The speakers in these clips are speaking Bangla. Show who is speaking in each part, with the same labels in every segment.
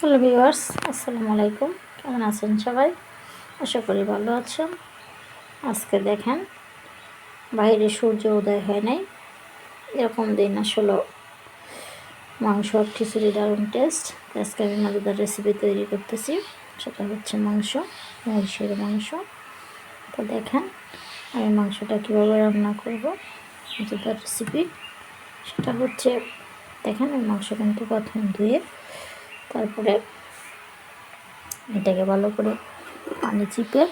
Speaker 1: হ্যালো ভিউয়ার্স, আসসালামু আলাইকুম। কেমন আছেন সবাই? আশা করি ভালো আছেন। আজকে দেখেন, বাইরে সূর্য উদয় হয় নাই, এরকম দিন আসলে মাংস আর খিচুড়ি দারুণ টেস্ট। আজকে আমি মজাদার রেসিপি তৈরি করতেছি, সেটা হচ্ছে মহিষের মাংস। তো দেখেন আমি মাংসটা কীভাবে রান্না করব, মজাদার রেসিপি। সেটা হচ্ছে দেখেন, আমি মাংস কিন্তু প্রথম ধুয়ে তারপরে এটাকে ভালো করে পানি চিপে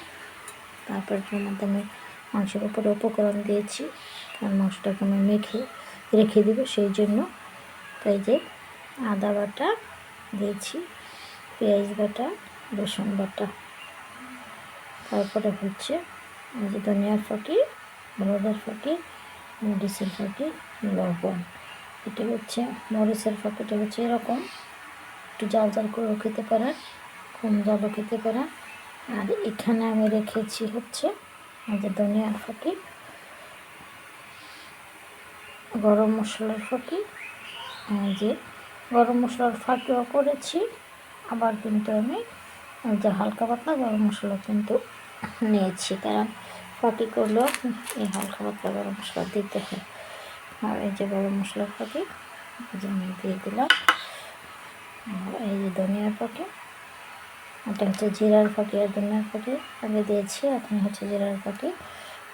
Speaker 1: তারপর এর মধ্যে আমি মাংসের উপরে উপকরণ দিয়েছি, কারণ মাংসটাকে আমি মেখে রেখে দিব সেই জন্য। তাই যে আদা বাটা দিয়েছি, পেঁয়াজ বাটা, রসুন বাটা, তারপরে হচ্ছে যে ধনিয়ার ফাঁকি, হলুদের ফাঁকি, মরিচের ফাঁকি, লবণ। এটা হচ্ছে মরিচের ফাঁকিটা হচ্ছে এরকম, একটু জাল জাল করেও খেতে পারেন, কম জালও খেতে পারেন। আর এখানে আমি রেখেছি হচ্ছে যে ধনিয়ার ফাঁকি, গরম মশলার ফাঁকি, যে গরম মশলার ফাঁকিও করেছি। আবার কিন্তু আমি যে হালকা পাতলা গরম মশলা কিন্তু নিয়েছি, কারণ ফাঁকি করলেও এই হালকা পাতলা গরম মশলা দিতে হয়। আর এই যে গরম মশলার ফাঁকি যে আমি দিয়ে দিলাম। আর এই যে ধনিয়ার ফাঁকি, এটা হচ্ছে জিরার ফাঁকি আর ধনিয়ার ফাঁকি আগে দিয়েছি, এখন হচ্ছে জিরার ফাঁকি।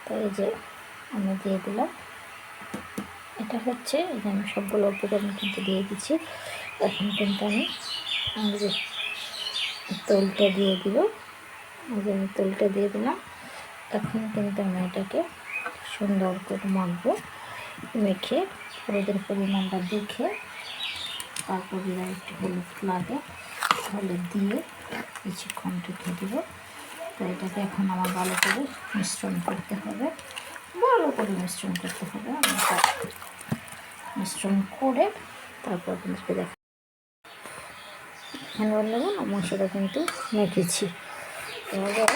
Speaker 1: তো এই যে আমি দিয়ে দিলাম। এটা হচ্ছে এই যে আমি সবগুলো উপকরণ কিন্তু দিয়ে দিচ্ছি। এখন কিন্তু আমি যে তেলটা দিয়ে দিব, আমি তেলটা দিয়ে দিলাম। এখন কিন্তু আমি এটাকে সুন্দর করে মাখবো, মেখে হলুদের পরিমাণটা দেখে, তারপর একটু হলুদ লাগে, হলুদ দিয়ে কিছুক্ষণ রেখে দিব। তো এটাকে এখন আমার ভালো করে মিশ্রণ করতে হবে, ভালো করে মিশ্রণ করতে হবে। মিশ্রণ করে তারপর আপনাদেরকে দেখা এখানে বললাম মাংসটা কিন্তু মেখেছি। এবার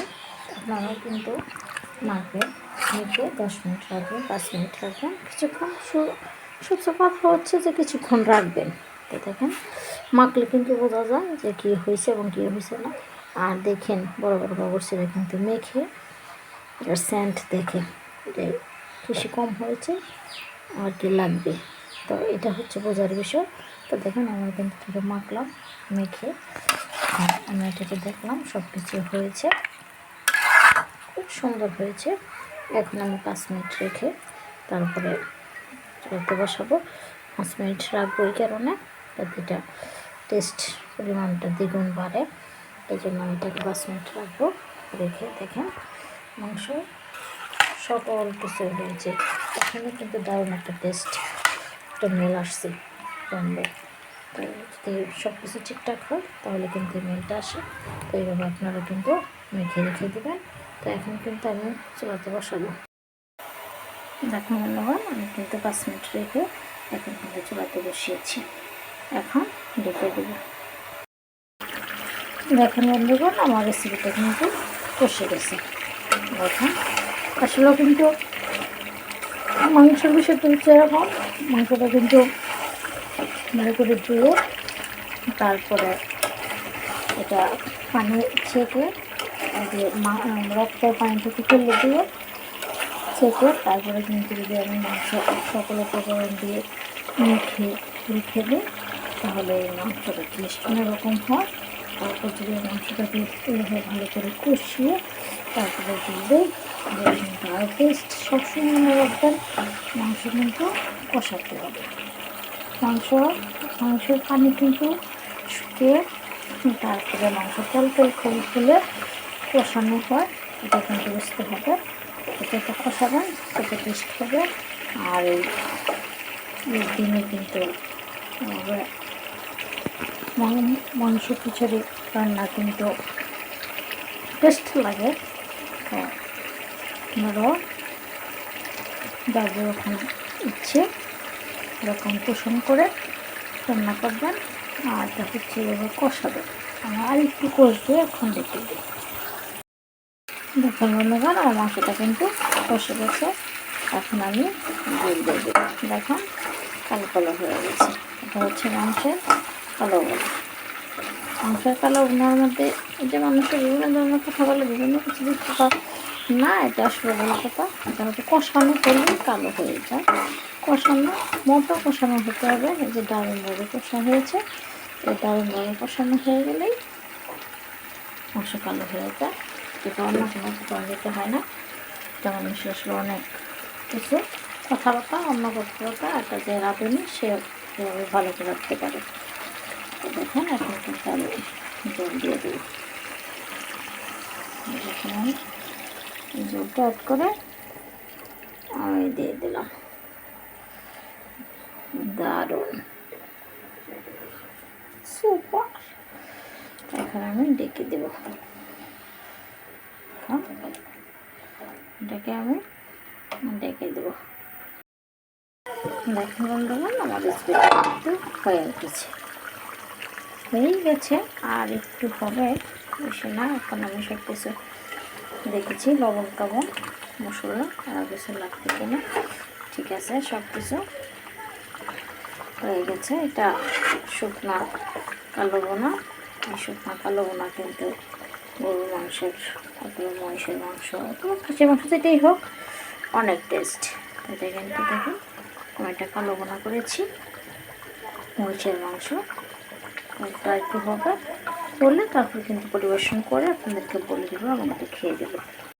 Speaker 1: আপনারাও কিন্তু মাখবেন, মেখে 10 মিনিট রাখবেন, 5 মিনিট রাখবেন, কিছুক্ষণ। সবচেয়ে কথা হচ্ছে যে কিছুক্ষণ রাখবেন। তো দেখেন মাখলে কিন্তু বোঝা যায় যে কী হয়েছে এবং কী হয়েছে না। আর দেখেন বড় বড় বাবরচিরা কিন্তু মেখে এটার সেন্ট দেখে যে বেশি কম হয়েছে আর কি লাগবে। তো এটা হচ্ছে বোঝার বিষয়। তো দেখেন আমরা কিন্তু থেকে মাখলাম, মেখে আমি এটাকে দেখলাম সব কিছু হয়েছে, খুব সুন্দর হয়েছে। এখন আমি 5 মিনিট রেখে তারপরে চলতে বসাবো। 5 মিনিট রাখবো এই কারণে যাতে এটা টেস্ট পরিমাণটা দ্বিগুণ বাড়ে, এই জন্য আমি এটাকে 5 মিনিট রাখবো। রেখে দেখেন মাংস সকল কিছু হয়েছে। এখানে কিন্তু দারুণ একটা টেস্ট, একটা মেল আসছে রান্নার। তো যদি সব কিছু ঠিকঠাক হয় তাহলে কিন্তু মেলটা আসে। তো এইভাবে আপনারা কিন্তু মেখে রেখে দেবেন। তো এখন কিন্তু আমি চুলাতে বসাবো। দেখুন বন্ধুগণ, আমি কিন্তু 5 মিনিট রেখে এখন কিন্তু চুলাতে বসিয়েছি। এখন রেখে দেবো। দেখুন বন্ধুগণ, আমার রেসিপিটা কিন্তু কষে গেছে। এখন আসলেও কিন্তু মাংসের বিষয়টা হচ্ছে এরকম, মাংসটা কিন্তু ভালো করে ধুয়ে তারপরে এটা পানি ছেঁকে দিয়ে রক্তের পানিটুকু ফেলে দিয়ে ছেঁকে তারপরে কিন্তু যদি আমি মাংস সকল উপকরণ দিয়ে মেখে রেখে দিই তাহলে এই মাংসটা টেস্ট অন্যরকম হয়। তারপর যদি মাংসটাকে এইভাবে ভালো করে কষিয়ে তারপরে দিলে কিন্তু আর টেস্ট সবসময় মনে রাখবেন, মাংস কিন্তু কষাতে হবে। মাংসের পানি কিন্তু শুকিয়ে তারপরে মাংস তেল খুলে কষানো হয়, এটা কিন্তু বুঝতে হবে। যত কষাবেন তত টেস্ট হবে। আর এই দিনে কিন্তু মাংস খিচুড়ি রান্না কিন্তু টেস্ট লাগে। তো আপনারাও যাদের ওখানে ইচ্ছে এরকম পোষণ করে রান্না করবেন। আর এটা হচ্ছে এবার কষাবেন, আমি আর একটু কষবে, এখন দেখে দিই। দেখুন বন্ধুগণ, আমার মাংসটা কিন্তু কষে গেছে। এখন আমি দিয়ে দেব, দেখুন কালো কালো হয়ে গেছে, এটা হচ্ছে মাংসের কালো কালো। মাংসের কালো ভুনার মধ্যে এটা মানুষের বিভিন্ন ধরনের কথা বলে, বিভিন্ন কিছু দিতে পারে না, এটা আসলে ভালো কথা। এটা হচ্ছে কষানো করলেই কালো হয়ে যায়। কষানো মোটো কষানো হতে হবে। এই যে দারুণভাবে কষা হয়েছে, এই দারুণভাবে কষানো হয়ে গেলেই মাংস কালো হয়ে যায়। এটা অন্য কোনো উপকরণ দিতে হয় না। এটা মানুষের আসলে অনেক কিছু কথাবার্তা, অন্য কথাবার্তা একটা যে রাঁধুনি সে এভাবে ভালো করে রাখতে পারে। তো দেখুন এখন কিন্তু আমি জল দিয়ে দিই। এখন আমি জলটা অ্যাড করে আমি দিয়ে দিলাম। দারুণ, সুপার। এখন আমি ডেকে দেব। এটাকে আমি ডেকে দেবো। দেখুন বন্ধুরা, আমার রেসিপিটা কিন্তু হয়ে উঠেছে, হয়েই গেছে, আর একটু হবে, বেশি না। এখন আমি সব কিছু দেখেছি, লবণ টবণ মশলা আর কিছু লাগবে কিনা, ঠিক আছে, সব কিছু হয়ে গেছে। এটা শুকনা কালো বোনা। এই শুকনা কালো বোনা কিন্তু গরুর মাংসের অথবা মহিষের মাংস অথবা খাসির মাংস যেটাই হোক অনেক টেস্ট। এটা কিন্তু দেখুন আমি একটা কালো বোনা করেছি মহিষের মাংস। এটা একটু হবে বললে তারপর কিন্তু পরিবেশন করে আপনাদেরকে বলে দেবো এবং এটা খেয়ে দেবো।